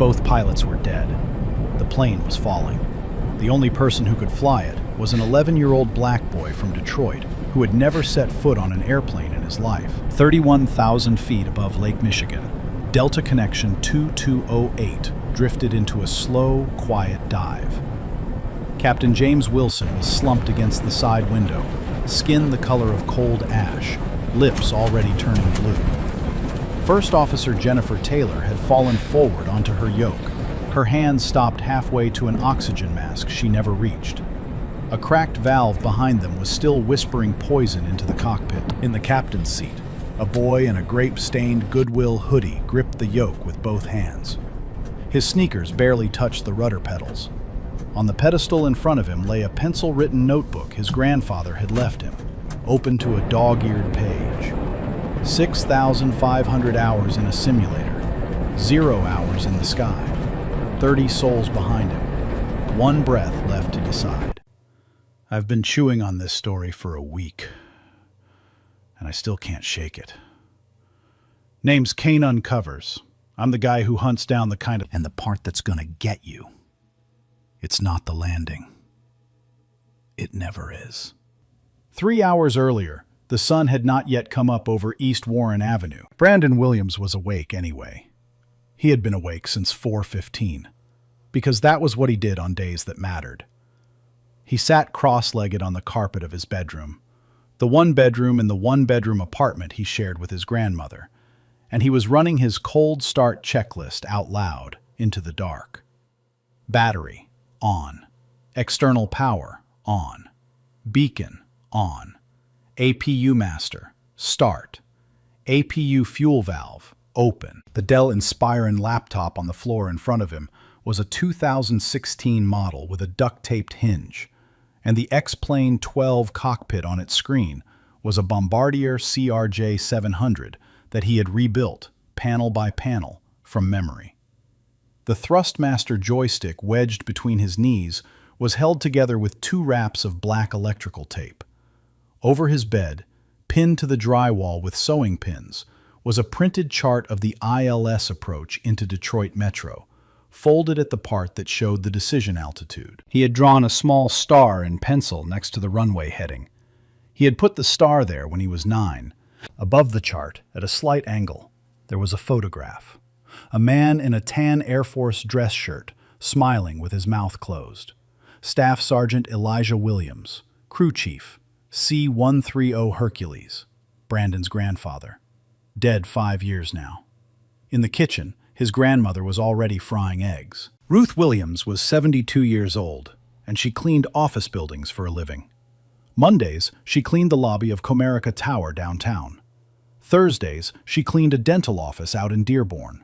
Both pilots were dead. The plane was falling. The only person who could fly it was an 11-year-old black boy from Detroit who had never set foot on an airplane in his life. 31,000 feet above Lake Michigan, Delta Connection 2208 drifted into a slow, quiet dive. Captain James Wilson was slumped against the side window, skin the color of cold ash, lips already turning blue. First Officer Jennifer Taylor had fallen forward onto her yoke. Her hands stopped halfway to an oxygen mask she never reached. A cracked valve behind them was still whispering poison into the cockpit. In the captain's seat, a boy in a grape-stained Goodwill hoodie gripped the yoke with both hands. His sneakers barely touched the rudder pedals. On the pedestal in front of him lay a pencil-written notebook his grandfather had left him, open to a dog-eared page. 6,500 hours in a simulator, 0 hours in the sky, 30 souls behind him, one breath left to decide. I've been chewing on this story for a week, and I still can't shake it. Name's Kane Uncovers. I'm the guy who hunts down the kind of... And the part that's gonna get you. It's not the landing. It never is. 3 hours earlier, the sun had not yet come up over East Warren Avenue. Brandon Williams was awake anyway. He had been awake since 4:15, because that was what he did on days that mattered. He sat cross-legged on the carpet of his bedroom, the one bedroom in the one-bedroom apartment he shared with his grandmother, and he was running his cold start checklist out loud into the dark. Battery, on. External power, on. Beacon, on. APU master, start. APU fuel valve, open. The Dell Inspiron laptop on the floor in front of him was a 2016 model with a duct-taped hinge, and the X-Plane 12 cockpit on its screen was a Bombardier CRJ 700 that he had rebuilt, panel by panel, from memory. The Thrustmaster joystick wedged between his knees was held together with 2 wraps of black electrical tape. Over his bed, pinned to the drywall with sewing pins, was a printed chart of the ILS approach into Detroit Metro, folded at the part that showed the decision altitude. He had drawn a small star in pencil next to the runway heading. He had put the star there when he was 9. Above the chart, at a slight angle, there was a photograph. A man in a tan Air Force dress shirt, smiling with his mouth closed. Staff Sergeant Elijah Williams, crew chief, C-130 Hercules, Brandon's grandfather. Dead 5 years now. In the kitchen, his grandmother was already frying eggs. Ruth Williams was 72 years old, and she cleaned office buildings for a living. Mondays, she cleaned the lobby of Comerica Tower downtown. Thursdays, she cleaned a dental office out in Dearborn.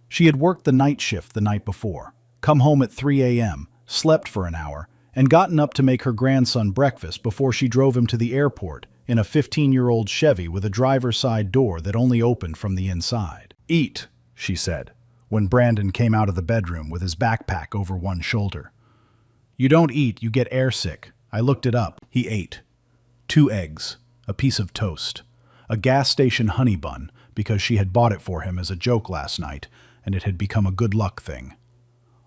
She had worked the night shift the night before, come home at 3 a.m., slept for an hour, and gotten up to make her grandson breakfast before she drove him to the airport in a 15-year-old Chevy with a driver's side door that only opened from the inside. "Eat," she said, when Brandon came out of the bedroom with his backpack over one shoulder. "You don't eat, you get airsick. I looked it up." He ate. 2 eggs, a piece of toast, a gas station honey bun, because she had bought it for him as a joke last night, and it had become a good luck thing.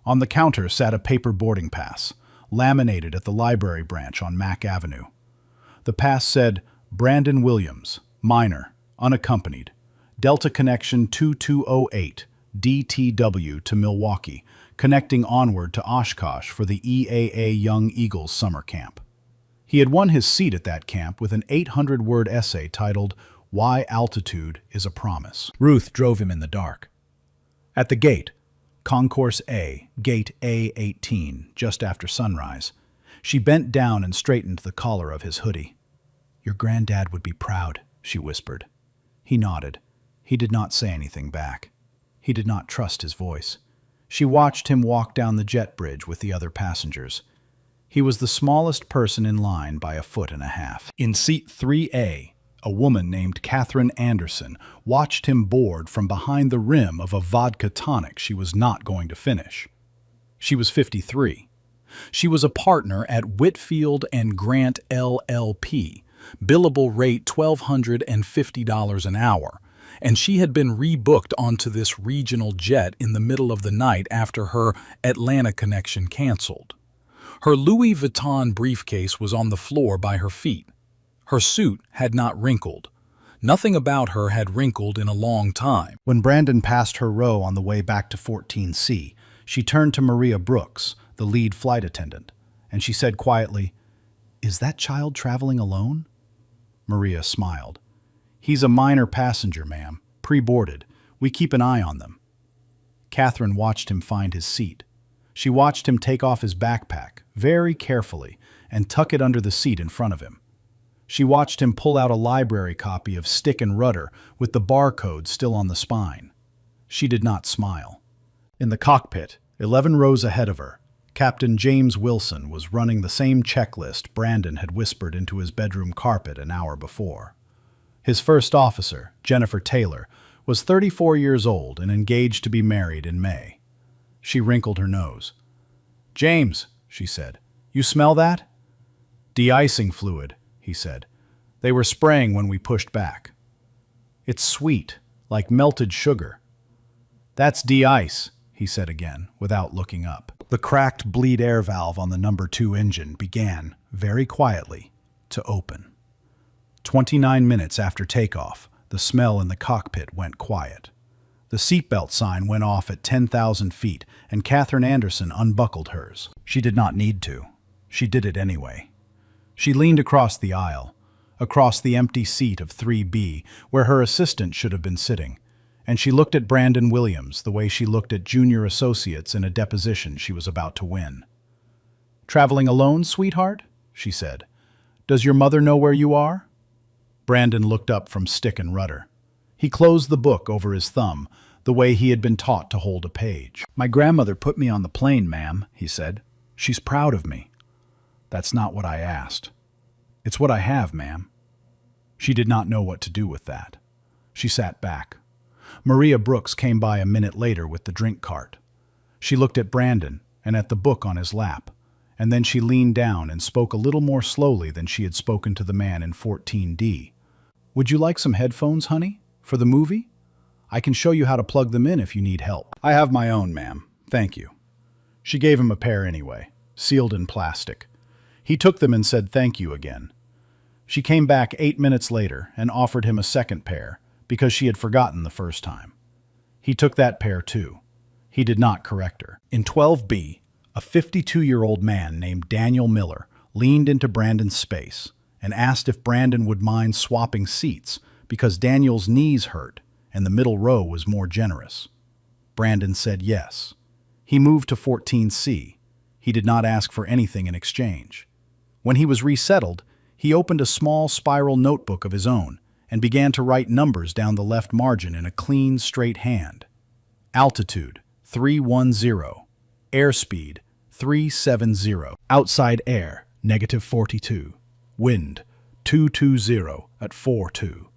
On the counter sat a paper boarding pass, laminated at the library branch on Mack Avenue. The pass said, Brandon Williams, minor, unaccompanied, Delta Connection 2208, DTW to Milwaukee, connecting onward to Oshkosh for the EAA Young Eagles summer camp. He had won his seat at that camp with an 800-word essay titled, Why Altitude is a Promise. Ruth drove him in the dark. At the gate, Concourse A, Gate A18, just after sunrise, she bent down and straightened the collar of his hoodie. "Your granddad would be proud," she whispered. He nodded. He did not say anything back. He did not trust his voice. She watched him walk down the jet bridge with the other passengers. He was the smallest person in line by 1.5 feet. In seat 3A, a woman named Catherine Anderson watched him board from behind the rim of a vodka tonic she was not going to finish. She was 53. She was a partner at Whitfield and Grant LLP, billable rate $1,250 an hour, and she had been rebooked onto this regional jet in the middle of the night after her Atlanta connection canceled. Her Louis Vuitton briefcase was on the floor by her feet. Her suit had not wrinkled. Nothing about her had wrinkled in a long time. When Brandon passed her row on the way back to 14C, she turned to Maria Brooks, the lead flight attendant, and she said quietly, "Is that child traveling alone?" Maria smiled. "He's a minor passenger, ma'am, pre-boarded. We keep an eye on them." Catherine watched him find his seat. She watched him take off his backpack, very carefully, and tuck it under the seat in front of him. She watched him pull out a library copy of Stick and Rudder with the barcode still on the spine. She did not smile. In the cockpit, 11 rows ahead of her, Captain James Wilson was running the same checklist Brandon had whispered into his bedroom carpet an hour before. His first officer, Jennifer Taylor, was 34 years old and engaged to be married in May. She wrinkled her nose. "James," she said, "you smell that?" "De-icing fluid," he said. "They were spraying when we pushed back." "It's sweet, like melted sugar." "That's de-ice," he said again, without looking up. The cracked bleed air valve on the number 2 engine began, very quietly, to open. 29 minutes after takeoff, the smell in the cockpit went quiet. The seatbelt sign went off at 10,000 feet, and Catherine Anderson unbuckled hers. She did not need to. She did it anyway. She leaned across the aisle, across the empty seat of 3B, where her assistant should have been sitting, and she looked at Brandon Williams the way she looked at junior associates in a deposition she was about to win. "Traveling alone, sweetheart?" she said. "Does your mother know where you are?" Brandon looked up from Stick and Rudder. He closed the book over his thumb, the way he had been taught to hold a page. "My grandmother put me on the plane, ma'am," he said. "She's proud of me." "That's not what I asked." "It's what I have, ma'am." She did not know what to do with that. She sat back. Maria Brooks came by a minute later with the drink cart. She looked at Brandon and at the book on his lap, and then she leaned down and spoke a little more slowly than she had spoken to the man in 14D. "Would you like some headphones, honey, for the movie? I can show you how to plug them in if you need help." "I have my own, ma'am. Thank you." She gave him a pair anyway, sealed in plastic. He took them and said thank you again. She came back 8 minutes later and offered him a second pair, because she had forgotten the first time. He took that pair too. He did not correct her. In 12B, a 52-year-old man named Daniel Miller leaned into Brandon's space and asked if Brandon would mind swapping seats because Daniel's knees hurt and the middle row was more generous. Brandon said yes. He moved to 14C. He did not ask for anything in exchange. When he was resettled, he opened a small spiral notebook of his own and began to write numbers down the left margin in a clean, straight hand. Altitude, 310. Airspeed, 370. Outside air, -42. Wind, 220 at 42.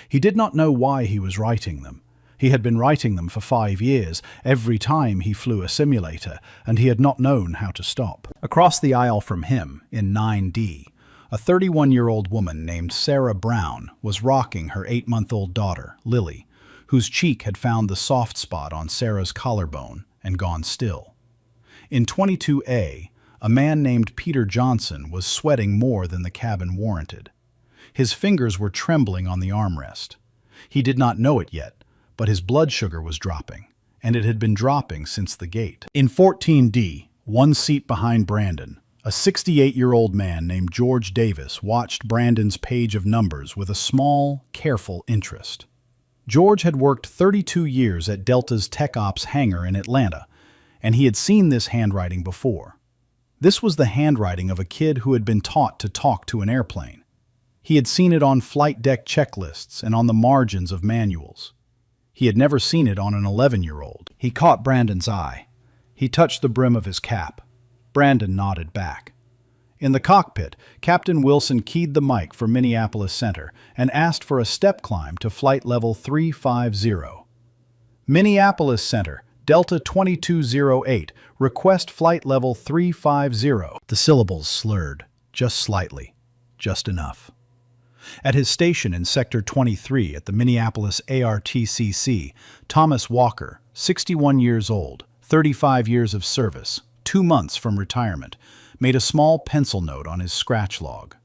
He did not know why he was writing them. He had been writing them for 5 years, every time he flew a simulator, and he had not known how to stop. Across the aisle from him, in 9D, a 31-year-old woman named Sarah Brown was rocking her 8-month-old daughter, Lily, whose cheek had found the soft spot on Sarah's collarbone and gone still. In 22A, a man named Peter Johnson was sweating more than the cabin warranted. His fingers were trembling on the armrest. He did not know it yet, but his blood sugar was dropping, and it had been dropping since the gate. In 14D, one seat behind Brandon, a 68-year-old man named George Davis watched Brandon's page of numbers with a small, careful interest. George had worked 32 years at Delta's Tech Ops hangar in Atlanta, and he had seen this handwriting before. This was the handwriting of a kid who had been taught to talk to an airplane. He had seen it on flight deck checklists and on the margins of manuals. He had never seen it on an 11-year-old. He caught Brandon's eye. He touched the brim of his cap. Brandon nodded back. In the cockpit, Captain Wilson keyed the mic for Minneapolis Center and asked for a step climb to flight level 350. Minneapolis Center, Delta 2208, request flight level 350. The syllables slurred, just slightly, just enough. At his station in Sector 23 at the Minneapolis ARTCC, Thomas Walker, 61 years old, 35 years of service, 2 months from retirement, made a small pencil note on his scratch log.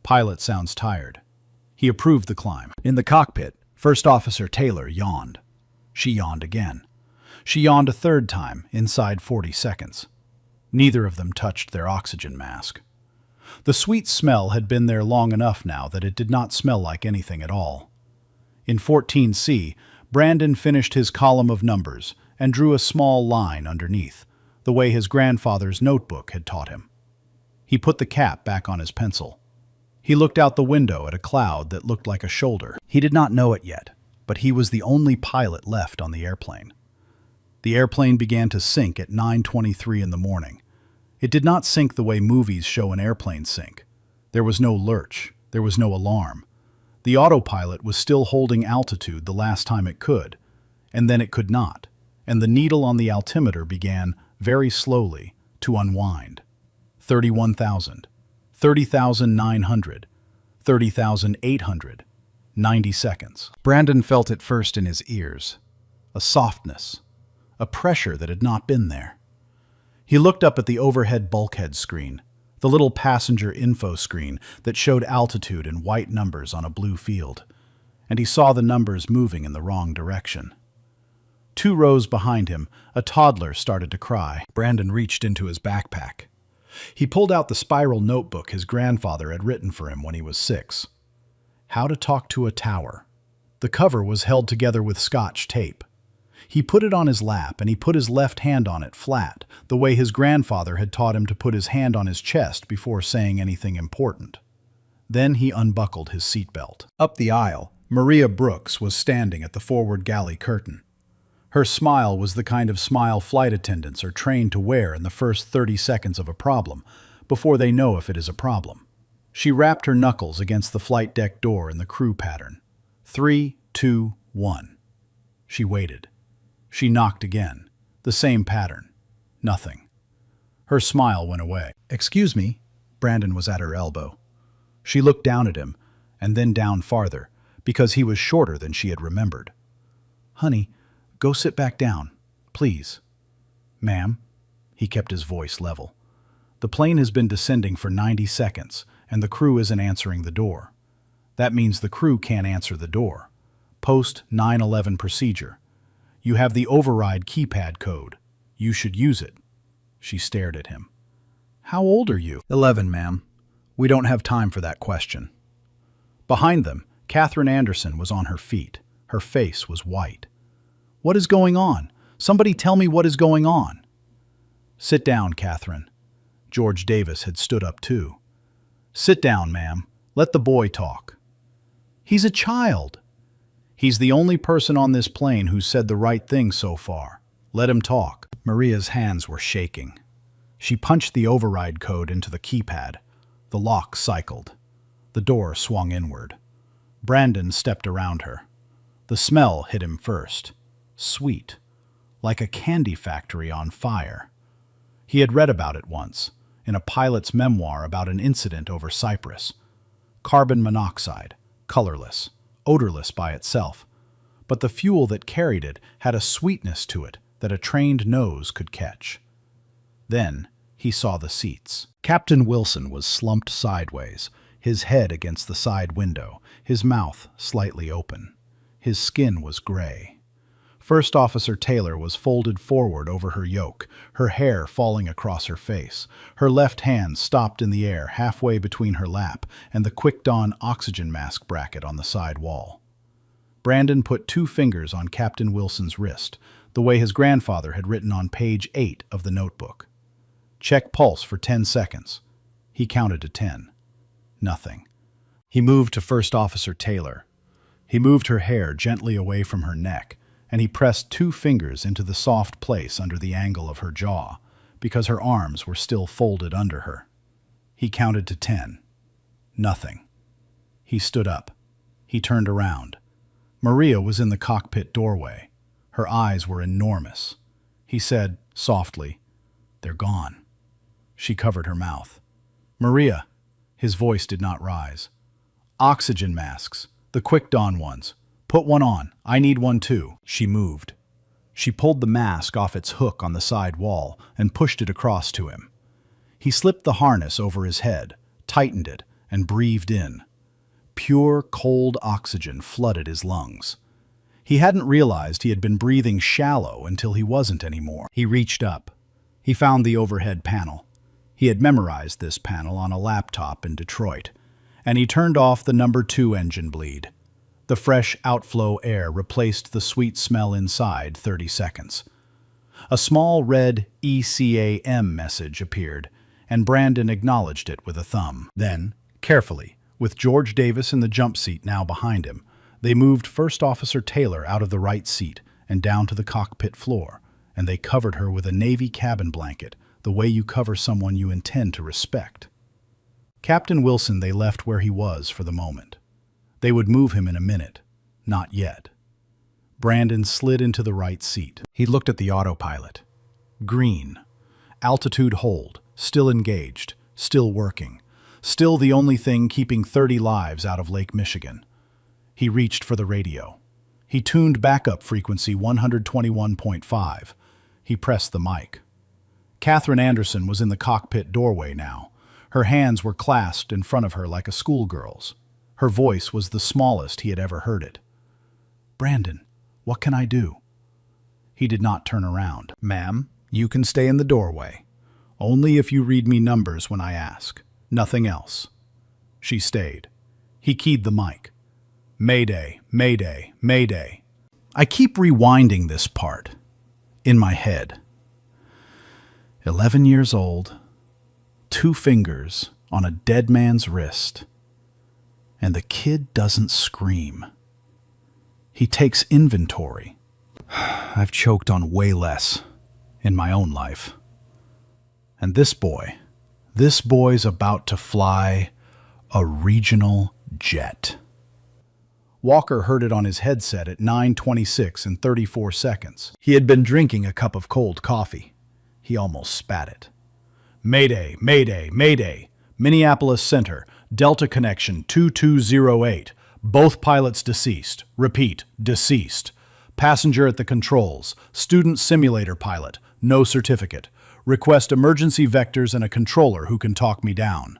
Pilot sounds tired. He approved the climb. In the cockpit, First Officer Taylor yawned. She yawned again. She yawned a third time, inside 40 seconds. Neither of them touched their oxygen mask. The sweet smell had been there long enough now that it did not smell like anything at all. In 14C, Brandon finished his column of numbers and drew a small line underneath, the way his grandfather's notebook had taught him. He put the cap back on his pencil. He looked out the window at a cloud that looked like a shoulder. He did not know it yet, but he was the only pilot left on the airplane. The airplane began to sink at 9:23 in the morning. It did not sink the way movies show an airplane sink. There was no lurch. There was no alarm. The autopilot was still holding altitude the last time it could, and then it could not, and the needle on the altimeter began, very slowly, to unwind. 31,000, 30,900, 30,800, 90 seconds. Brandon felt it first in his ears, a softness, a pressure that had not been there. He looked up at the overhead bulkhead screen, the little passenger info screen that showed altitude in white numbers on a blue field, and he saw the numbers moving in the wrong direction. 2 rows behind him, a toddler started to cry. Brandon reached into his backpack. He pulled out the spiral notebook his grandfather had written for him when he was 6. How to Talk to a Tower. The cover was held together with Scotch tape. He put it on his lap and he put his left hand on it flat, the way his grandfather had taught him to put his hand on his chest before saying anything important. Then he unbuckled his seatbelt. Up the aisle, Maria Brooks was standing at the forward galley curtain. Her smile was the kind of smile flight attendants are trained to wear in the first 30 seconds of a problem, before they know if it is a problem. She rapped her knuckles against the flight deck door in the crew pattern. 3, 2, 1. She waited. She knocked again. The same pattern. Nothing. Her smile went away. "Excuse me." Brandon was at her elbow. She looked down at him, and then down farther, because he was shorter than she had remembered. "Honey, go sit back down, please." "Ma'am." He kept his voice level. "The plane has been descending for 90 seconds, and the crew isn't answering the door. That means the crew can't answer the door. Post 911 procedure. You have the override keypad code. You should use it." She stared at him. "How old are you?" 11, ma'am. We don't have time for that question." Behind them, Catherine Anderson was on her feet. Her face was white. "What is going on? Somebody tell me what is going on." "Sit down, Catherine." George Davis had stood up too. "Sit down, ma'am. Let the boy talk." "He's a child." "He's the only person on this plane who said the right thing so far. Let him talk." Maria's hands were shaking. She punched the override code into the keypad. The lock cycled. The door swung inward. Brandon stepped around her. The smell hit him first. Sweet. Like a candy factory on fire. He had read about it once, in a pilot's memoir about an incident over Cyprus. Carbon monoxide, colorless, odorless by itself, but the fuel that carried it had a sweetness to it that a trained nose could catch. Then he saw the seats. Captain Wilson was slumped sideways, his head against the side window, his mouth slightly open. His skin was gray. First Officer Taylor was folded forward over her yoke, her hair falling across her face. Her left hand stopped in the air halfway between her lap and the quick-dawn oxygen mask bracket on the side wall. Brandon put 2 fingers on Captain Wilson's wrist, the way his grandfather had written on page 8 of the notebook. "Check pulse for 10 seconds. He counted to 10. Nothing. He moved to First Officer Taylor. He moved her hair gently away from her neck, and he pressed 2 fingers into the soft place under the angle of her jaw, because her arms were still folded under her. He counted to 10. Nothing. He stood up. He turned around. Maria was in the cockpit doorway. Her eyes were enormous. He said, softly, "They're gone." She covered her mouth. "Maria," his voice did not rise. Oxygen masks. The quick dawn ones. Put one on. I need one too. She moved. She pulled the mask off its hook on the side wall and pushed it across to him. He slipped the harness over his head, tightened it, and breathed in. Pure, cold oxygen flooded his lungs. He hadn't realized he had been breathing shallow until he wasn't anymore. He reached up. He found the overhead panel. He had memorized this panel on a laptop in Detroit, and he turned off the number 2 engine bleed. The fresh outflow air replaced the sweet smell inside 30 seconds. A small red ECAM message appeared, and Brandon acknowledged it with a thumb. Then, carefully, with George Davis in the jump seat now behind him, they moved First Officer Taylor out of the right seat and down to the cockpit floor, and they covered her with a Navy cabin blanket, the way you cover someone you intend to respect. Captain Wilson they left where he was for the moment. They would move him in a minute. Not yet. Brandon slid into the right seat. He looked at the autopilot. Green. Altitude hold. Still engaged. Still working. Still the only thing keeping 30 lives out of Lake Michigan. He reached for the radio. He tuned backup frequency 121.5. He pressed the mic. Catherine Anderson was in the cockpit doorway now. Her hands were clasped in front of her like a schoolgirl's. Her voice was the smallest he had ever heard it. "Brandon, what can I do?" He did not turn around. "Ma'am, you can stay in the doorway. Only if you read me numbers when I ask. Nothing else." She stayed. He keyed the mic. "Mayday, mayday, mayday." I keep rewinding this part in my head. 11 years old, 2 fingers on a dead man's wrist, and the kid doesn't scream. He takes inventory. I've choked on way less in my own life. And this boy's about to fly a regional jet. Walker heard it on his headset at 9:26 and 34 seconds. He had been drinking a cup of cold coffee. He almost spat it. "Mayday, mayday, mayday. Minneapolis Center, Delta Connection 2208. Both pilots deceased. Repeat, deceased. Passenger at the controls. Student simulator pilot. No certificate. Request emergency vectors and a controller who can talk me down."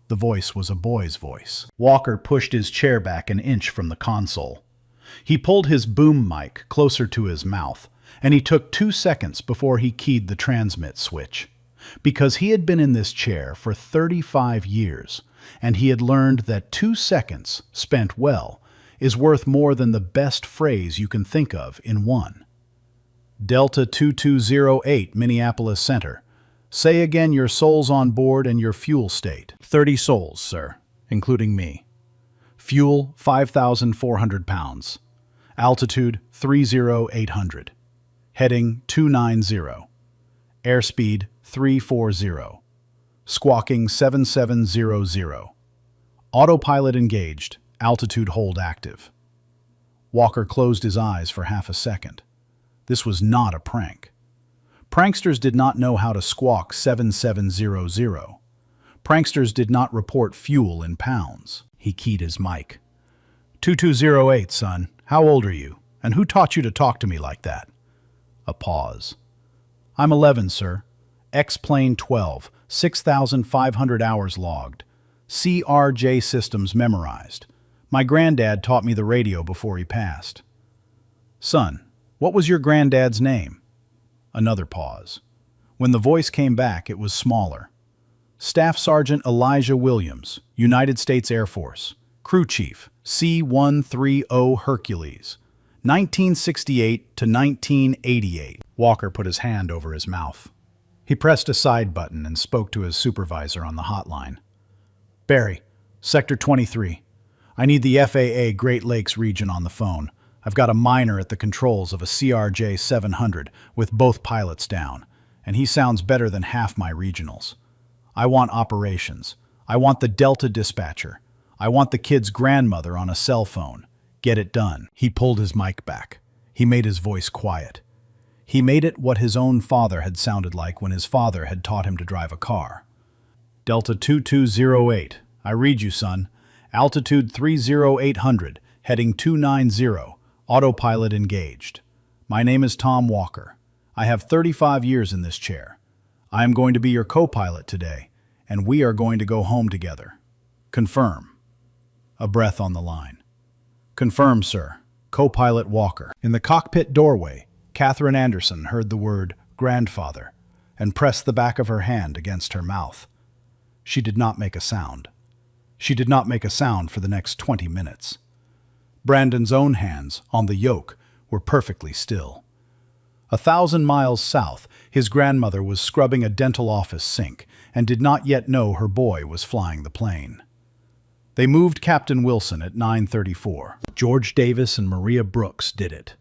The voice was a boy's voice. Walker pushed his chair back an inch from the console. He pulled his boom mic closer to his mouth, and he took 2 seconds before he keyed the transmit switch. Because he had been in this chair for 35 years, and he had learned that 2 seconds spent well is worth more than the best phrase you can think of in one. "Delta 2208, Minneapolis Center. Say again your souls on board and your fuel state." 30 souls, sir, including me. Fuel, 5,400 pounds. Altitude, 30,800. Heading, 290. Airspeed, 340. Squawking, 7700. Autopilot engaged. Altitude hold active. Walker closed his eyes for half a second. This was not a prank. Pranksters did not know how to squawk 7700. Pranksters did not report fuel in pounds. He keyed his mic. 2208, son. How old are you? And who taught you to talk to me like that? A pause. I'm 11, sir. X-Plane 12, 6,500 hours logged. CRJ systems memorized. My granddad taught me the radio before he passed. Son, what was your granddad's name? Another pause. When the voice came back, it was smaller. Staff Sergeant Elijah Williams, United States Air Force. Crew Chief, C-130 Hercules. 1968 to 1988. Walker put his hand over his mouth. He pressed a side button and spoke to his supervisor on the hotline. "Barry, Sector 23. I need the FAA Great Lakes region on the phone. I've got a miner at the controls of a CRJ 700 with both pilots down, and he sounds better than half my regionals. I want operations. I want the Delta dispatcher. I want the kid's grandmother on a cell phone. Get it done." He pulled his mic back. He made his voice quiet. He made it what his own father had sounded like when his father had taught him to drive a car. "Delta 2208, I read you, son. Altitude 30800, heading 290, autopilot engaged. My name is Tom Walker. I have 35 years in this chair. I am going to be your co-pilot today, and we are going to go home together. Confirm. A breath on the line. Confirm, sir. Co-pilot Walker. In the cockpit doorway, Catherine Anderson heard the word grandfather and pressed the back of her hand against her mouth. She did not make a sound. She did not make a sound for the next 20 minutes. Brandon's own hands, on the yoke, were perfectly still. 1,000 miles south, his grandmother was scrubbing a dental office sink and did not yet know her boy was flying the plane. They moved Captain Wilson at 9:34. George Davis and Maria Brooks did it.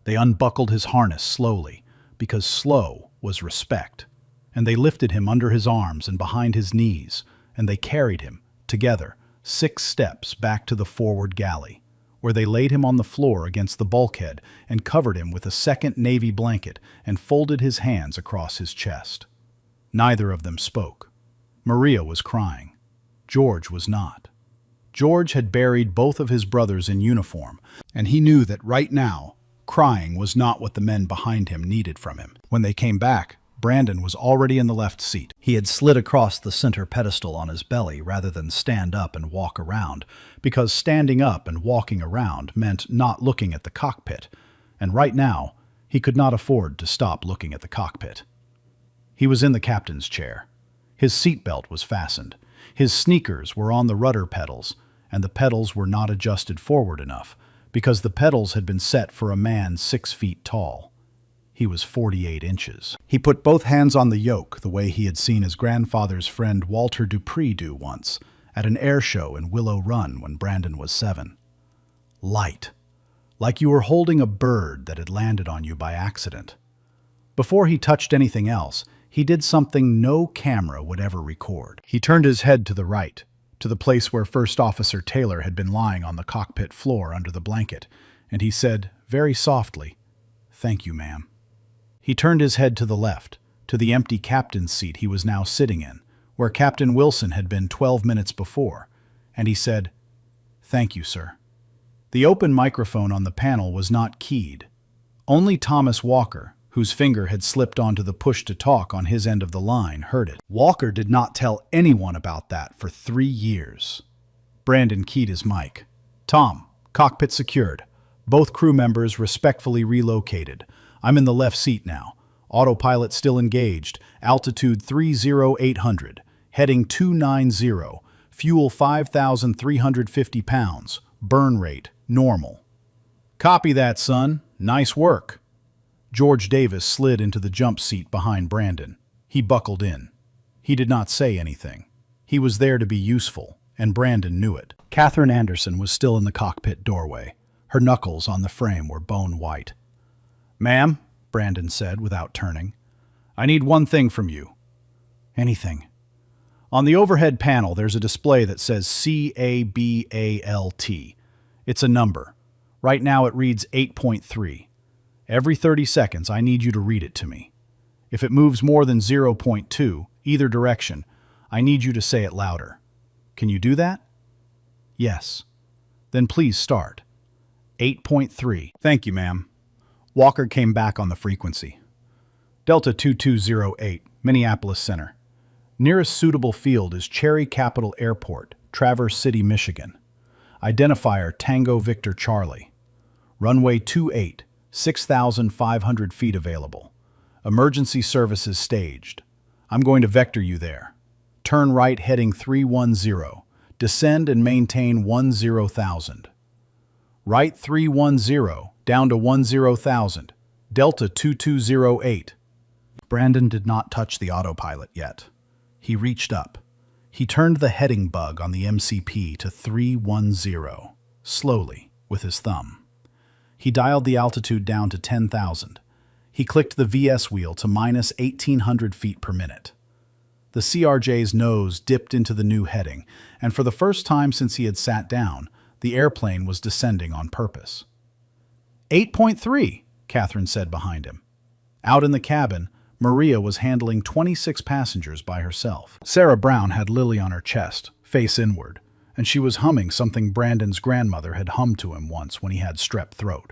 They unbuckled his harness slowly, because slow was respect, and they lifted him under his arms and behind his knees, and they carried him, together, 6 steps back to the forward galley, where they laid him on the floor against the bulkhead and covered him with a second navy blanket and folded his hands across his chest. Neither of them spoke. Maria was crying. George was not. George had buried both of his brothers in uniform, and he knew that right now, crying was not what the men behind him needed from him. When they came back, Brandon was already in the left seat. He had slid across the center pedestal on his belly rather than stand up and walk around, because standing up and walking around meant not looking at the cockpit, and right now, he could not afford to stop looking at the cockpit. He was in the captain's chair. His seatbelt was fastened. His sneakers were on the rudder pedals, and the pedals were not adjusted forward enough, because the pedals had been set for a man 6 feet tall. He was 48 inches. He put both hands on the yoke the way he had seen his grandfather's friend Walter Dupree do once, at an air show in Willow Run when Brandon was 7. Light. Like you were holding a bird that had landed on you by accident. Before he touched anything else, he did something no camera would ever record. He turned his head to the right, to the place where First Officer Taylor had been lying on the cockpit floor under the blanket, and he said, very softly, "Thank you, ma'am." He turned his head to the left, to the empty captain's seat he was now sitting in, where Captain Wilson had been 12 minutes before, and he said, "Thank you, sir." The open microphone on the panel was not keyed. Only Thomas Walker, whose finger had slipped onto the push-to-talk on his end of the line, heard it. Walker did not tell anyone about that for 3 years. Brandon keyed his mic. "Tom, cockpit secured. Both crew members respectfully relocated. I'm in the left seat now. Autopilot still engaged. Altitude 30800. Heading 290. Fuel 5,350 pounds. Burn rate, normal." "Copy that, son. Nice work." George Davis slid into the jump seat behind Brandon. He buckled in. He did not say anything. He was there to be useful, and Brandon knew it. Catherine Anderson was still in the cockpit doorway. Her knuckles on the frame were bone white. "Ma'am," Brandon said without turning, "I need one thing from you." "Anything." "On the overhead panel, there's a display that says CABALT. It's a number. Right now it reads 8.3. Every 30 seconds, I need you to read it to me. If it moves more than 0.2, either direction, I need you to say it louder. Can you do that?" "Yes." "Then please start." 8.3. "Thank you, ma'am." Walker came back on the frequency. "Delta 2208, Minneapolis Center. Nearest suitable field is Cherry Capital Airport, Traverse City, Michigan. Identifier Tango Victor Charlie. Runway 28, 6,500 feet available. Emergency services staged. I'm going to vector you there. Turn right heading 310. Descend and maintain 10,000. Right 310, down to 10,000. Delta 2208. Brandon did not touch the autopilot yet. He reached up. He turned the heading bug on the MCP to 310, slowly, with his thumb. He dialed the altitude down to 10,000. He clicked the VS wheel to minus 1,800 feet per minute. The CRJ's nose dipped into the new heading, and for the first time since he had sat down, the airplane was descending on purpose. 8.3, Catherine said behind him. Out in the cabin, Maria was handling 26 passengers by herself. Sarah Brown had Lily on her chest, face inward, and she was humming something Brandon's grandmother had hummed to him once when he had strep throat.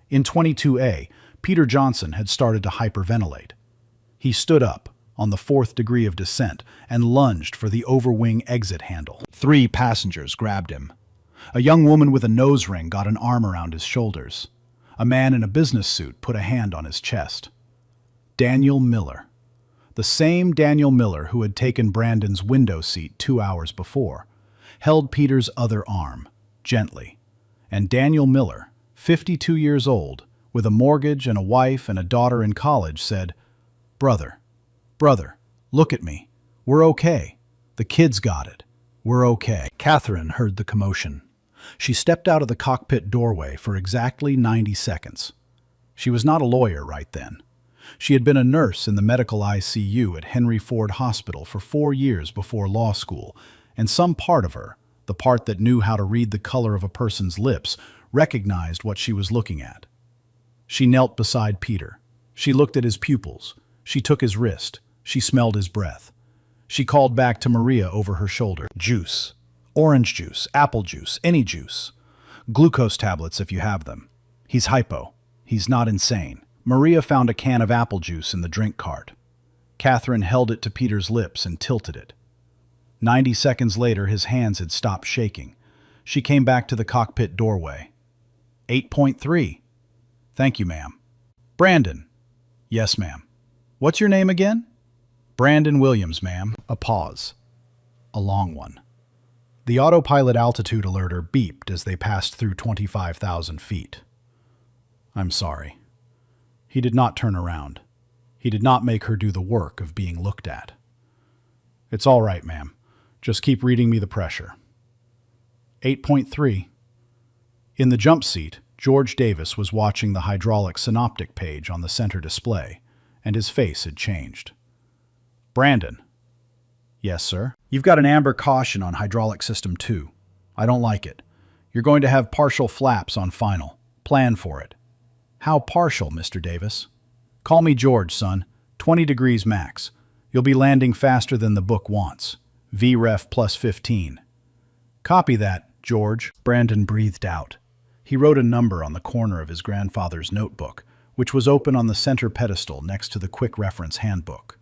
In 22A, Peter Johnson had started to hyperventilate. He stood up, on the 4th degree of descent, and lunged for the overwing exit handle. 3 passengers grabbed him. A young woman with a nose ring got an arm around his shoulders. A man in a business suit put a hand on his chest. Daniel Miller. The same Daniel Miller who had taken Brandon's window seat 2 hours before, held Peter's other arm, gently. And Daniel Miller, 52 years old, with a mortgage and a wife and a daughter in college, said, "Brother, look at me. We're okay. The kids got it. We're okay." Catherine heard the commotion. She stepped out of the cockpit doorway for exactly 90 seconds. She was not a lawyer right then. She had been a nurse in the medical ICU at Henry Ford Hospital for 4 years before law school, and some part of her, the part that knew how to read the color of a person's lips, recognized what she was looking at. She knelt beside Peter. She looked at his pupils. She took his wrist. She smelled his breath. She called back to Maria over her shoulder. "Juice. Orange juice, apple juice, any juice. Glucose tablets if you have them. He's hypo. He's not insane." Maria found a can of apple juice in the drink cart. Catherine held it to Peter's lips and tilted it. 90 seconds later, his hands had stopped shaking. She came back to the cockpit doorway. 8.3. "Thank you, ma'am." "Brandon." "Yes, ma'am." "What's your name again?" "Brandon Williams, ma'am." A pause. A long one. The autopilot altitude alerter beeped as they passed through 25,000 feet. "I'm sorry." He did not turn around. He did not make her do the work of being looked at. "It's all right, ma'am. Just keep reading me the pressure." 8.3. In the jump seat, George Davis was watching the hydraulic synoptic page on the center display, and his face had changed. "Brandon." "Yes, sir." "You've got an amber caution on hydraulic system 2. I don't like it. You're going to have partial flaps on final. Plan for it." "How partial, Mr. Davis?" "Call me George, son. 20 degrees max. You'll be landing faster than the book wants. VREF plus 15. "Copy that, George." Brandon breathed out. He wrote a number on the corner of his grandfather's notebook, which was open on the center pedestal next to the quick reference handbook.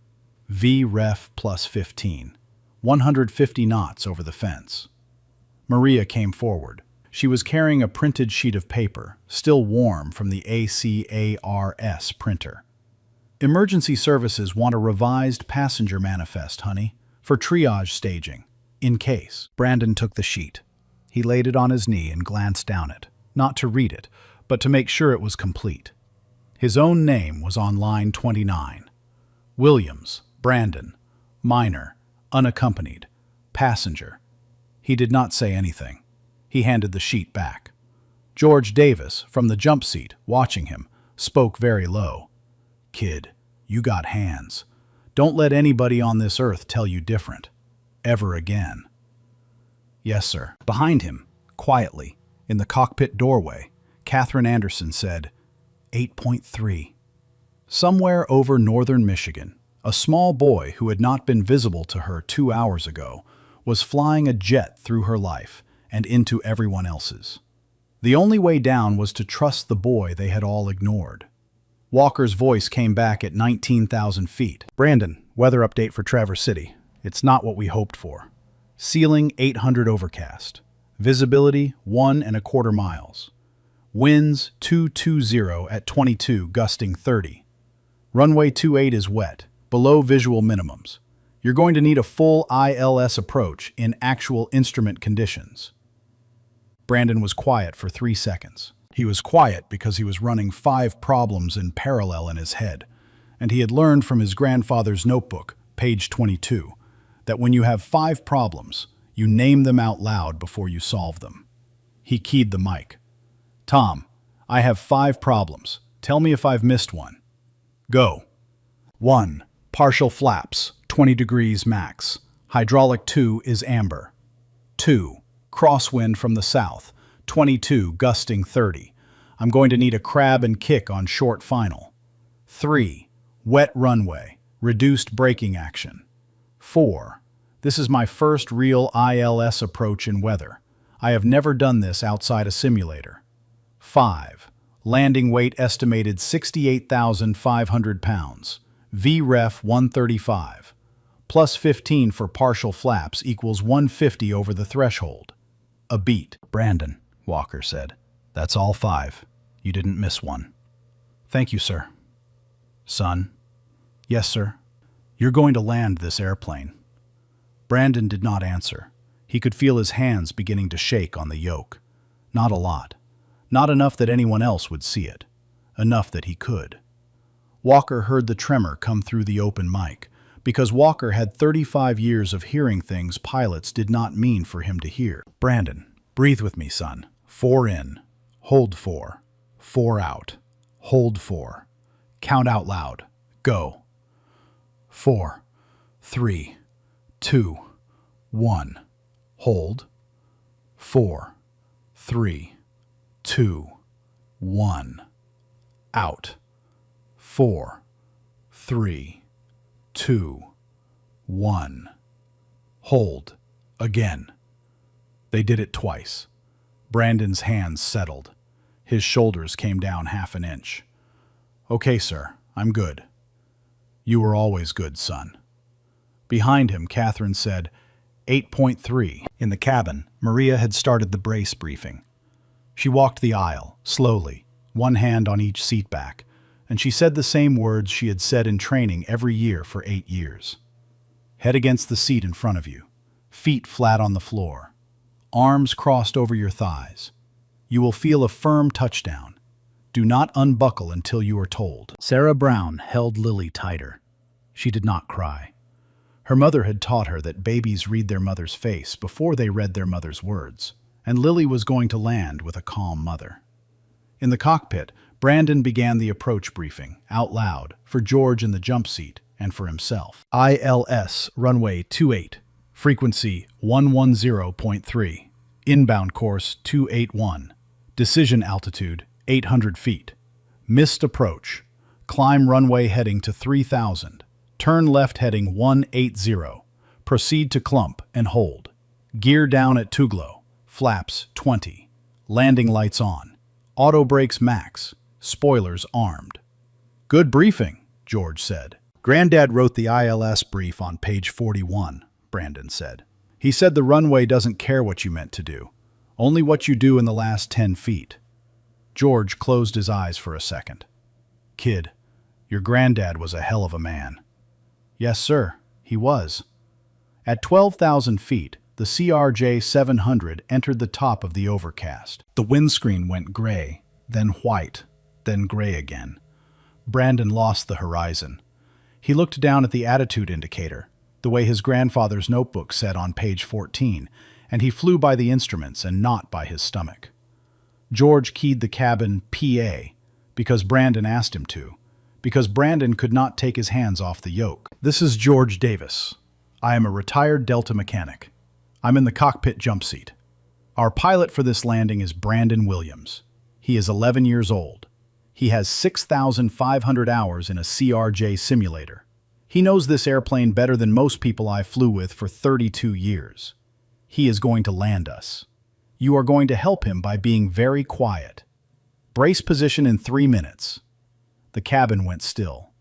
VREF plus 15. 150 knots over the fence. Maria came forward. She was carrying a printed sheet of paper, still warm from the ACARS printer. "Emergency services want a revised passenger manifest, honey, for triage staging, in case." Brandon took the sheet. He laid it on his knee and glanced down it, not to read it, but to make sure it was complete. His own name was on line 29. Williams, Brandon, minor, unaccompanied, passenger. He did not say anything. He handed the sheet back. George Davis, from the jump seat, watching him, spoke very low. "Kid, you got hands. Don't let anybody on this earth tell you different. Ever again." "Yes, sir." Behind him, quietly, in the cockpit doorway, Catherine Anderson said, 8.3. Somewhere over northern Michigan, a small boy who had not been visible to her 2 hours ago was flying a jet through her life and into everyone else's. The only way down was to trust the boy they had all ignored. Walker's voice came back at 19,000 feet. "Brandon, weather update for Traverse City. It's not what we hoped for. Ceiling 800 overcast. Visibility 1¼ miles. Winds 220 at 22, gusting 30. Runway 28 is wet, below visual minimums. You're going to need a full ILS approach in actual instrument conditions." Brandon was quiet for 3 seconds. He was quiet because he was running 5 problems in parallel in his head, and he had learned from his grandfather's notebook, page 22, that when you have 5 problems, you name them out loud before you solve them. He keyed the mic. "Tom, I have 5 problems. Tell me if I've missed one." "Go." 1. Partial flaps, 20 degrees max. Hydraulic 2 is amber. 2. Crosswind from the south, 22, gusting 30. I'm going to need a crab and kick on short final. 3. Wet runway, reduced braking action. 4. This is my first real ILS approach in weather. I have never done this outside a simulator. 5. Landing weight estimated 68,500 pounds. VREF 135. Plus 15 for partial flaps equals 150 over the threshold. A beat. Brandon, Walker said. That's all 5. You didn't miss one. Thank you, sir. Son? Yes, sir. You're going to land this airplane. Brandon did not answer. He could feel his hands beginning to shake on the yoke. Not a lot. Not enough that anyone else would see it. Enough that he could. Walker heard the tremor come through the open mic, because Walker had 35 years of hearing things pilots did not mean for him to hear. Brandon, breathe with me, son. 4 in. Hold 4. 4 out. Hold 4. Count out loud. Go. 4, 3, 2, 1. Hold. 4, 3, 2, 1. Out. 4, 3, 2, 1. Hold. Again. They did it twice. Brandon's hands settled. His shoulders came down half an inch. Okay, sir. I'm good. You were always good, son. Behind him, Catherine said, 8.3. In the cabin, Maria had started the brace briefing. She walked the aisle, slowly, one hand on each seat back, and she said the same words she had said in training every year for 8 years. Head against the seat in front of you, feet flat on the floor, arms crossed over your thighs. You will feel a firm touchdown. Do not unbuckle until you are told. Sarah Brown held Lily tighter. She did not cry. Her mother had taught her that babies read their mother's face before they read their mother's words, and Lily was going to land with a calm mother. In the cockpit, Brandon began the approach briefing, out loud, for George in the jump seat and for himself. ILS, runway 28, frequency 110.3, inbound course 281, decision altitude 800 feet. Missed approach. Climb runway heading to 3,000. Turn left heading 180. Proceed to clump and hold. Gear down at Tuglo. Flaps 20. Landing lights on. Auto brakes max. Spoilers armed. Good briefing, George said. Granddad wrote the ILS brief on page 41, Brandon said. He said the runway doesn't care what you meant to do, only what you do in the last 10 feet. George closed his eyes for a second. Kid, your granddad was a hell of a man. Yes, sir, he was. At 12,000 feet, the CRJ 700 entered the top of the overcast. The windscreen went gray, then white, then gray again. Brandon lost the horizon. He looked down at the attitude indicator, the way his grandfather's notebook said on page 14, and he flew by the instruments and not by his stomach. George keyed the cabin PA because Brandon asked him to, because Brandon could not take his hands off the yoke. This is George Davis. I am a retired Delta mechanic. I'm in the cockpit jump seat. Our pilot for this landing is Brandon Williams. He is 11 years old. He has 6,500 hours in a CRJ simulator. He knows this airplane better than most people I flew with for 32 years. He is going to land us. You are going to help him by being very quiet. Brace position in 3 minutes. The cabin went still.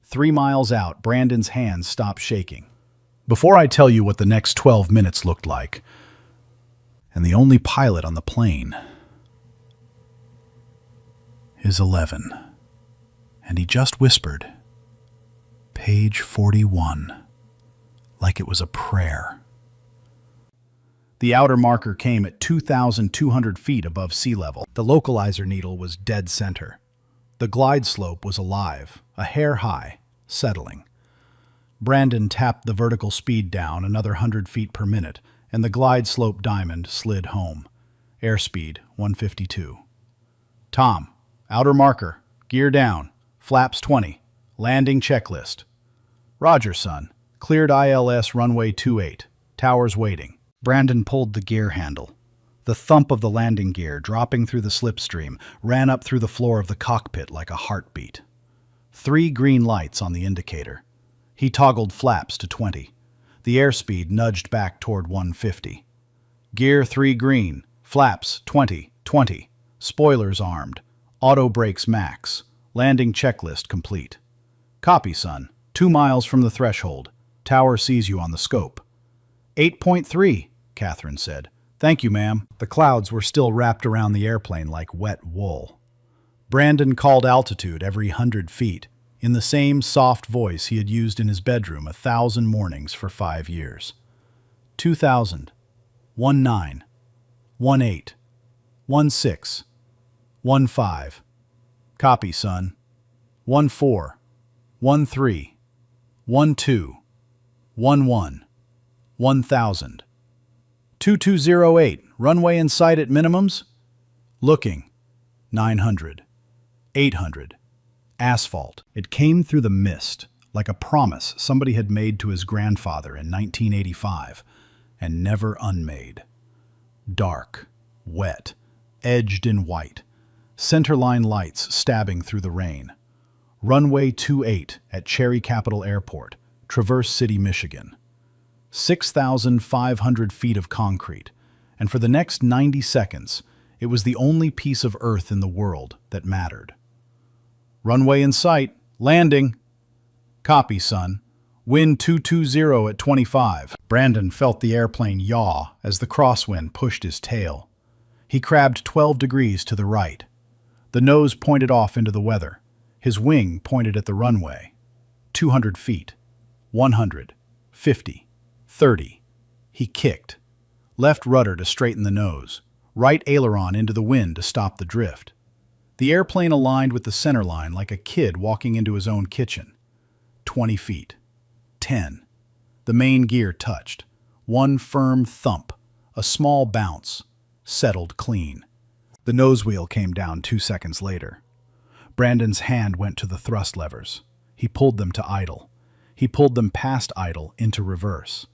3 miles out, Brandon's hands stopped shaking. Before I tell you what the next 12 minutes looked like, and the only pilot on the plane is 11. And he just whispered, page 41, like it was a prayer. The outer marker came at 2,200 feet above sea level. The localizer needle was dead center. The glide slope was alive, a hair high, settling. Brandon tapped the vertical speed down another 100 feet per minute, and the glide slope diamond slid home. Airspeed 152. Tom, outer marker, gear down, flaps 20, landing checklist. Roger, son. Cleared ILS runway 28, towers waiting. Brandon pulled the gear handle. The thump of the landing gear, dropping through the slipstream, ran up through the floor of the cockpit like a heartbeat. 3 green lights on the indicator. He toggled flaps to 20. The airspeed nudged back toward 150. Gear 3 green. Flaps 20, 20. Spoilers armed. Auto brakes max. Landing checklist complete. Copy, son. 2 miles from the threshold. Tower sees you on the scope. 8.3, Catherine said. Thank you, ma'am. The clouds were still wrapped around the airplane like wet wool. Brandon called altitude every 100 feet, in the same soft voice he had used in his bedroom 1,000 mornings for 5 years. 2,000. 19. 18. 16. 15. Copy, son. 14. 13. 12. 11. 1,000. 2208. Runway in sight at minimums? Looking. 900. 800. Asphalt. It came through the mist, like a promise somebody had made to his grandfather in 1985, and never unmade. Dark, wet, edged in white, centerline lights stabbing through the rain. Runway 28 at Cherry Capital Airport, Traverse City, Michigan. 6,500 feet of concrete, and for the next 90 seconds, it was the only piece of earth in the world that mattered. Runway in sight. Landing. Copy, son. Wind 220 at 25. Brandon felt the airplane yaw as the crosswind pushed his tail. He crabbed 12 degrees to the right. The nose pointed off into the weather. His wing pointed at the runway. 200 feet. 100. 50. 30. He kicked. Left rudder to straighten the nose. Right aileron into the wind to stop the drift. The airplane aligned with the center line like a kid walking into his own kitchen. 20 feet. 10. The main gear touched. One firm thump. A small bounce. Settled clean. The nose wheel came down 2 seconds later. Brandon's hand went to the thrust levers. He pulled them to idle. He pulled them past idle into reverse.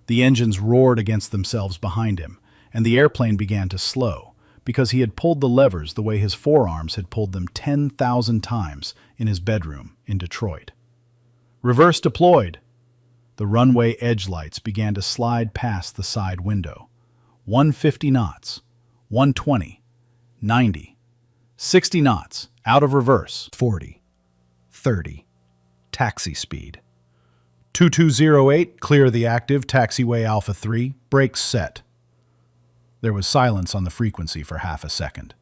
The engines roared against themselves behind him, and the airplane began to slow, because he had pulled the levers the way his forearms had pulled them 10,000 times in his bedroom in Detroit. Reverse deployed. The runway edge lights began to slide past the side window. 150 knots. 120. 90. 60 knots. Out of reverse. 40. 30. Taxi speed. 2208. Clear the active. Taxiway Alpha 3. Brakes set. There was silence on the frequency for half a second.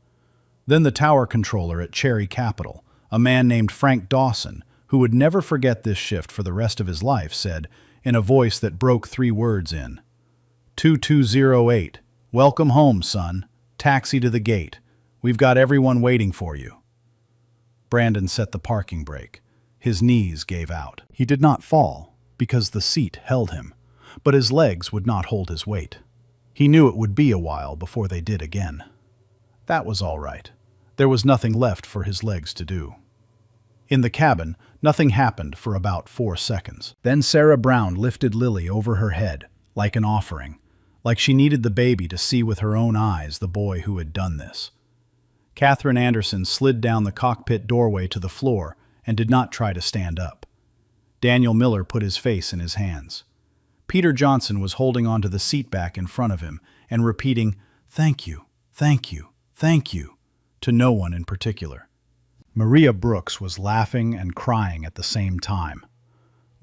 Then the tower controller at Cherry Capital, a man named Frank Dawson, who would never forget this shift for the rest of his life, said, in a voice that broke 3 words in. 2208. Welcome home, son. Taxi to the gate. We've got everyone waiting for you. Brandon set the parking brake. His knees gave out. He did not fall, because the seat held him, but his legs would not hold his weight. He knew it would be a while before they did again. That was all right. There was nothing left for his legs to do. In the cabin, nothing happened for about 4 seconds. Then Sarah Brown lifted Lily over her head, like an offering, like she needed the baby to see with her own eyes the boy who had done this. Catherine Anderson slid down the cockpit doorway to the floor and did not try to stand up. Daniel Miller put his face in his hands. Peter Johnson was holding onto the seat back in front of him and repeating, "Thank you, thank you, thank you," to no one in particular. Maria Brooks was laughing and crying at the same time.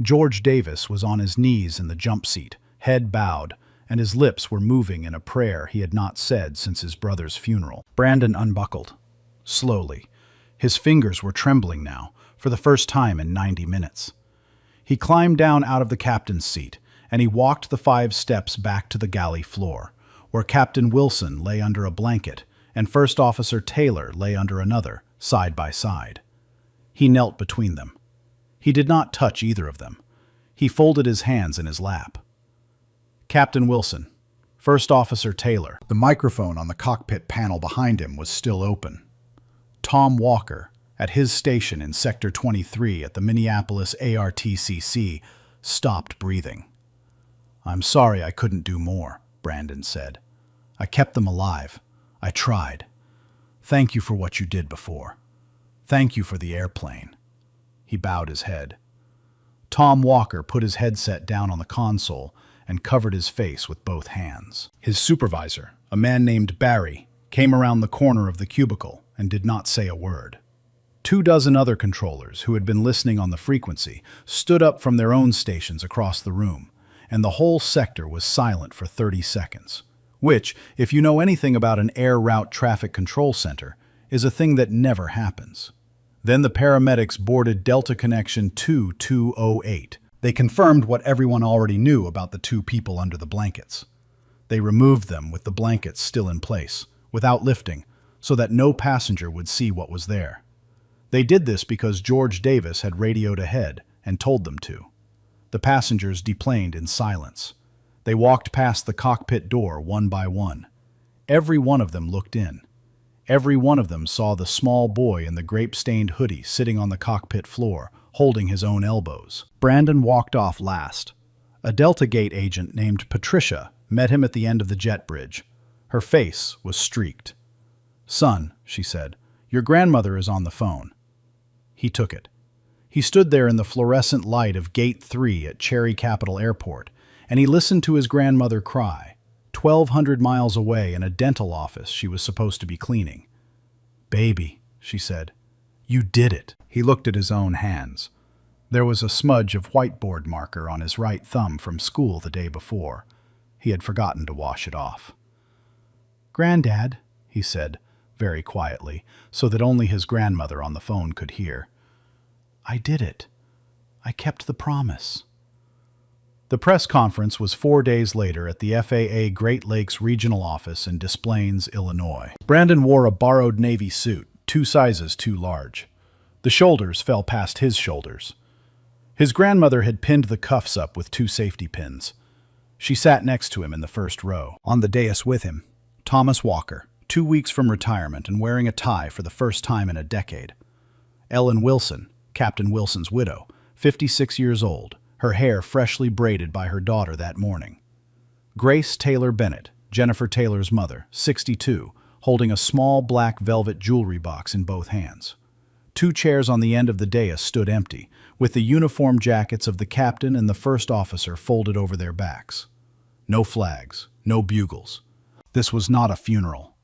George Davis was on his knees in the jump seat, head bowed, and his lips were moving in a prayer he had not said since his brother's funeral. Brandon unbuckled. Slowly. His fingers were trembling now, for the first time in 90 minutes. He climbed down out of the captain's seat, and he walked the 5 steps back to the galley floor, where Captain Wilson lay under a blanket and First Officer Taylor lay under another, side by side. He knelt between them. He did not touch either of them. He folded his hands in his lap. Captain Wilson, First Officer Taylor. The microphone on the cockpit panel behind him was still open. Tom Walker, at his station in Sector 23 at the Minneapolis ARTCC, stopped breathing. "I'm sorry I couldn't do more," Brandon said. "I kept them alive. I tried. Thank you for what you did before. Thank you for the airplane." He bowed his head. Tom Walker put his headset down on the console and covered his face with both hands. His supervisor, a man named Barry, came around the corner of the cubicle and did not say a word. 24 other controllers who had been listening on the frequency stood up from their own stations across the room, and the whole sector was silent for 30 seconds, which, if you know anything about an air route traffic control center, is a thing that never happens. Then the paramedics boarded Delta Connection 2208. They confirmed what everyone already knew about the two people under the blankets. They removed them with the blankets still in place, without lifting, so that no passenger would see what was there. They did this because George Davis had radioed ahead and told them to. The passengers deplaned in silence. They walked past the cockpit door one by one. Every one of them looked in. Every one of them saw the small boy in the grape-stained hoodie sitting on the cockpit floor, holding his own elbows. Brandon walked off last. A Delta Gate agent named Patricia met him at the end of the jet bridge. Her face was streaked. "Son," she said, "your grandmother is on the phone." He took it. He stood there in the fluorescent light of Gate 3 at Cherry Capital Airport, and he listened to his grandmother cry, 1,200 miles away in a dental office she was supposed to be cleaning. "Baby," she said, "you did it." He looked at his own hands. There was a smudge of whiteboard marker on his right thumb from school the day before. He had forgotten to wash it off. "Granddad," he said, very quietly, so that only his grandmother on the phone could hear. "I did it. I kept the promise." The press conference was 4 days later at the FAA Great Lakes Regional Office in Des Plaines, Illinois. Brandon wore a borrowed Navy suit, 2 sizes too large. The shoulders fell past his shoulders. His grandmother had pinned the cuffs up with 2 safety pins. She sat next to him in the first row. On the dais with him, Thomas Walker, 2 weeks from retirement and wearing a tie for the first time in a decade. Ellen Wilson, Captain Wilson's widow, 56 years old, her hair freshly braided by her daughter that morning. Grace Taylor Bennett, Jennifer Taylor's mother, 62, holding a small black velvet jewelry box in both hands. 2 chairs on the end of the dais stood empty, with the uniform jackets of the captain and the first officer folded over their backs. No flags, no bugles. This was not a funeral.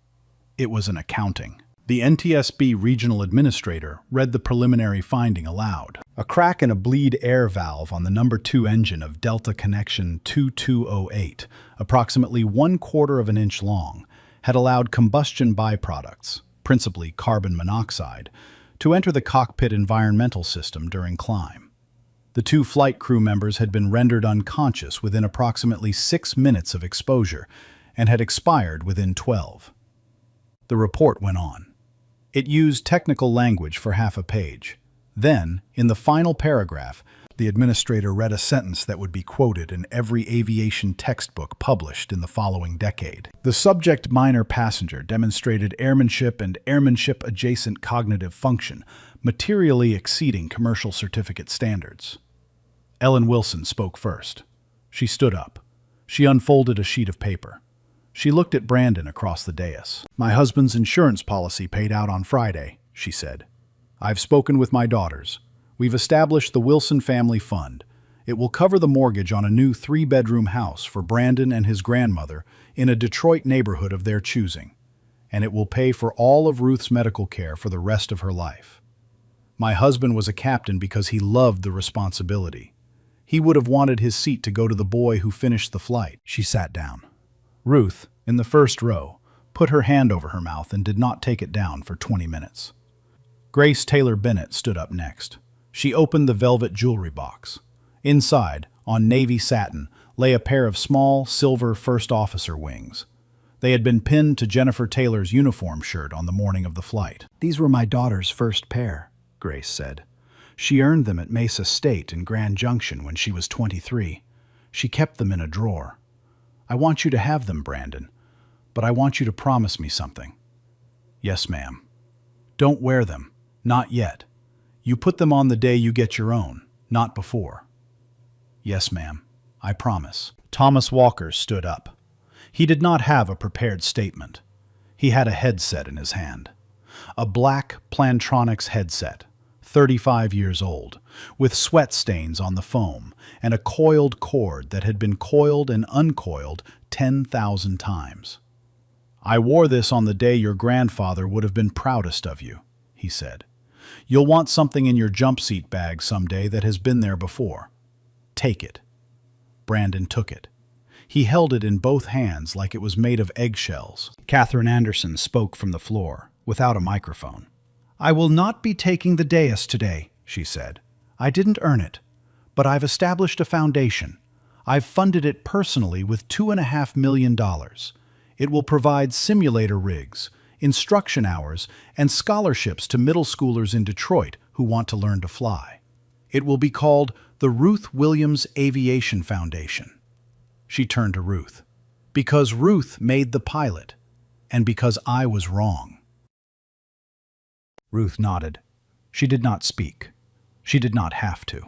It was an accounting. The NTSB regional administrator read the preliminary finding aloud. A crack in a bleed air valve on the number 2 engine of Delta Connection 2208, approximately 1/4 of an inch long, had allowed combustion byproducts, principally carbon monoxide, to enter the cockpit environmental system during climb. The 2 flight crew members had been rendered unconscious within approximately 6 minutes of exposure and had expired within 12. The report went on. It used technical language for half a page. Then, in the final paragraph, the administrator read a sentence that would be quoted in every aviation textbook published in the following decade. The subject minor passenger demonstrated airmanship and airmanship-adjacent cognitive function, materially exceeding commercial certificate standards. Ellen Wilson spoke first. She stood up. She unfolded a sheet of paper. She looked at Brandon across the dais. "My husband's insurance policy paid out on Friday," she said. "I've spoken with my daughters. We've established the Wilson Family Fund. It will cover the mortgage on a new 3-bedroom house for Brandon and his grandmother in a Detroit neighborhood of their choosing, and it will pay for all of Ruth's medical care for the rest of her life. My husband was a captain because he loved the responsibility. He would have wanted his seat to go to the boy who finished the flight." She sat down. Ruth, in the first row, put her hand over her mouth and did not take it down for 20 minutes. Grace Taylor Bennett stood up next. She opened the velvet jewelry box. Inside, on navy satin, lay a pair of small, silver first officer wings. They had been pinned to Jennifer Taylor's uniform shirt on the morning of the flight. "These were my daughter's first pair," Grace said. "She earned them at Mesa State in Grand Junction when she was 23. She kept them in a drawer. I want you to have them, Brandon, but I want you to promise me something." "Yes, ma'am." "Don't wear them. Not yet. You put them on the day you get your own, not before." "Yes, ma'am. I promise." Thomas Walker stood up. He did not have a prepared statement. He had a headset in his hand. A black Plantronics headset, 35 years old, with sweat stains on the foam and a coiled cord that had been coiled and uncoiled 10,000 times. "I wore this on the day your grandfather would have been proudest of you," he said. "You'll want something in your jump seat bag someday that has been there before. Take it." Brandon took it. He held it in both hands like it was made of eggshells. Catherine Anderson spoke from the floor, without a microphone. "I will not be taking the dais today," she said. "I didn't earn it, but I've established a foundation. I've funded it personally with $2.5 million. It will provide simulator rigs, instruction hours, and scholarships to middle schoolers in Detroit who want to learn to fly. It will be called the Ruth Williams Aviation Foundation." She turned to Ruth. "Because Ruth made the pilot, and because I was wrong." Ruth nodded. She did not speak. She did not have to.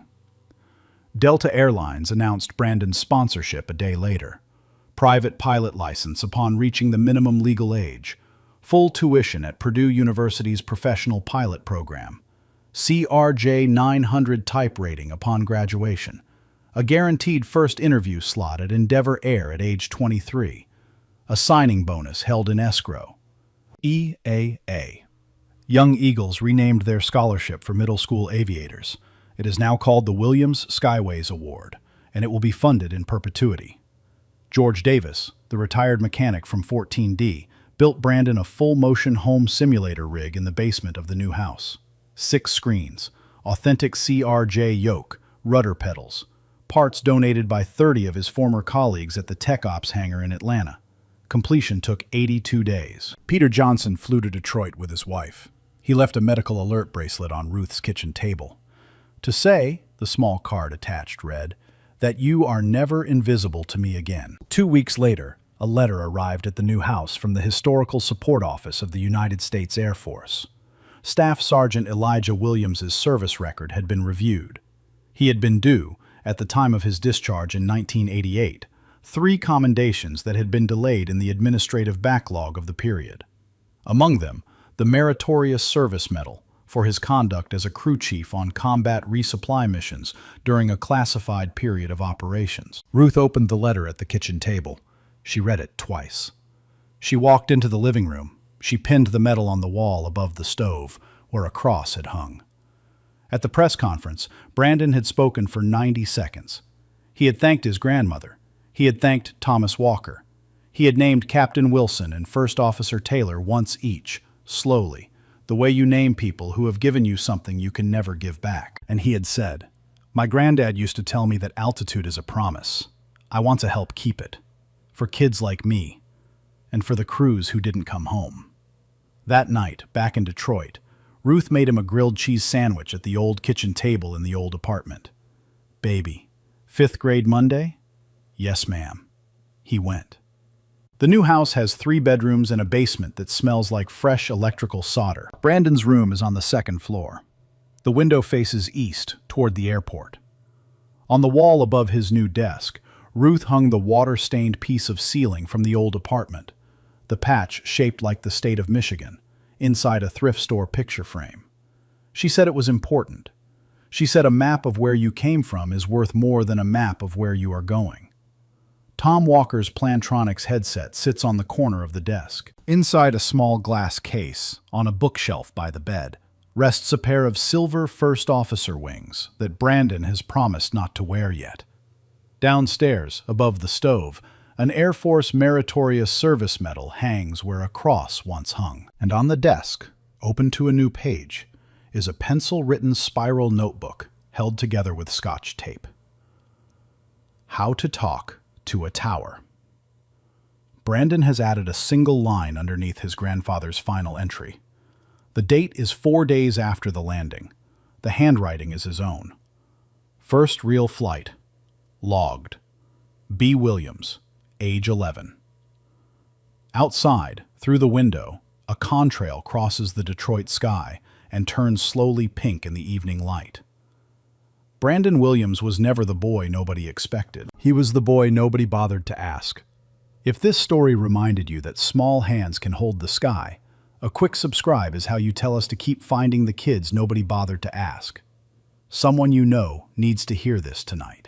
Delta Airlines announced Brandon's sponsorship a day later. Private pilot license upon reaching the minimum legal age. Full tuition at Purdue University's professional pilot program. CRJ 900 type rating upon graduation. A guaranteed first interview slot at Endeavor Air at age 23. A signing bonus held in escrow. EAA. Young Eagles renamed their scholarship for middle school aviators. It is now called the Williams Skyways Award, and it will be funded in perpetuity. George Davis, the retired mechanic from 14D, built Brandon a full-motion home simulator rig in the basement of the new house. 6 screens, authentic CRJ yoke, rudder pedals, parts donated by 30 of his former colleagues at the Tech Ops hangar in Atlanta. Completion took 82 days. Peter Johnson flew to Detroit with his wife. He left a medical alert bracelet on Ruth's kitchen table. To say, the small card attached read, that you are never invisible to me again. 2 weeks later, a letter arrived at the new house from the Historical Support Office of the United States Air Force. Staff Sergeant Elijah Williams's service record had been reviewed. He had been due, at the time of his discharge in 1988, 3 commendations that had been delayed in the administrative backlog of the period. Among them, the Meritorious Service Medal for his conduct as a crew chief on combat resupply missions during a classified period of operations. Ruth opened the letter at the kitchen table. She read it twice. She walked into the living room. She pinned the medal on the wall above the stove, where a cross had hung. At the press conference, Brandon had spoken for 90 seconds. He had thanked his grandmother. He had thanked Thomas Walker. He had named Captain Wilson and First Officer Taylor once each, slowly, the way you name people who have given you something you can never give back. And he had said, "My granddad used to tell me that altitude is a promise. I want to help keep it. For kids like me, and for the crews who didn't come home." That night, back in Detroit, Ruth made him a grilled cheese sandwich at the old kitchen table in the old apartment. "Baby, 5th grade Monday?" "Yes, ma'am." He went. The new house has 3 bedrooms and a basement that smells like fresh electrical solder. Brandon's room is on the 2nd floor. The window faces east, toward the airport. On the wall above his new desk, Ruth hung the water-stained piece of ceiling from the old apartment, the patch shaped like the state of Michigan, inside a thrift store picture frame. She said it was important. She said a map of where you came from is worth more than a map of where you are going. Tom Walker's Plantronics headset sits on the corner of the desk. Inside a small glass case, on a bookshelf by the bed, rests a pair of silver first officer wings that Brandon has promised not to wear yet. Downstairs, above the stove, an Air Force Meritorious Service Medal hangs where a cross once hung. And on the desk, open to a new page, is a pencil-written spiral notebook held together with Scotch tape. How to talk to a tower. Brandon has added a single line underneath his grandfather's final entry. The date is 4 days after the landing. The handwriting is his own. First real flight. Logged. B. Williams, age 11. Outside, through the window, a contrail crosses the Detroit sky and turns slowly pink in the evening light. Brandon Williams was never the boy nobody expected. He was the boy nobody bothered to ask. If this story reminded you that small hands can hold the sky, A quick subscribe is how you tell us to keep finding the kids nobody bothered to ask. Someone you know needs to hear this tonight.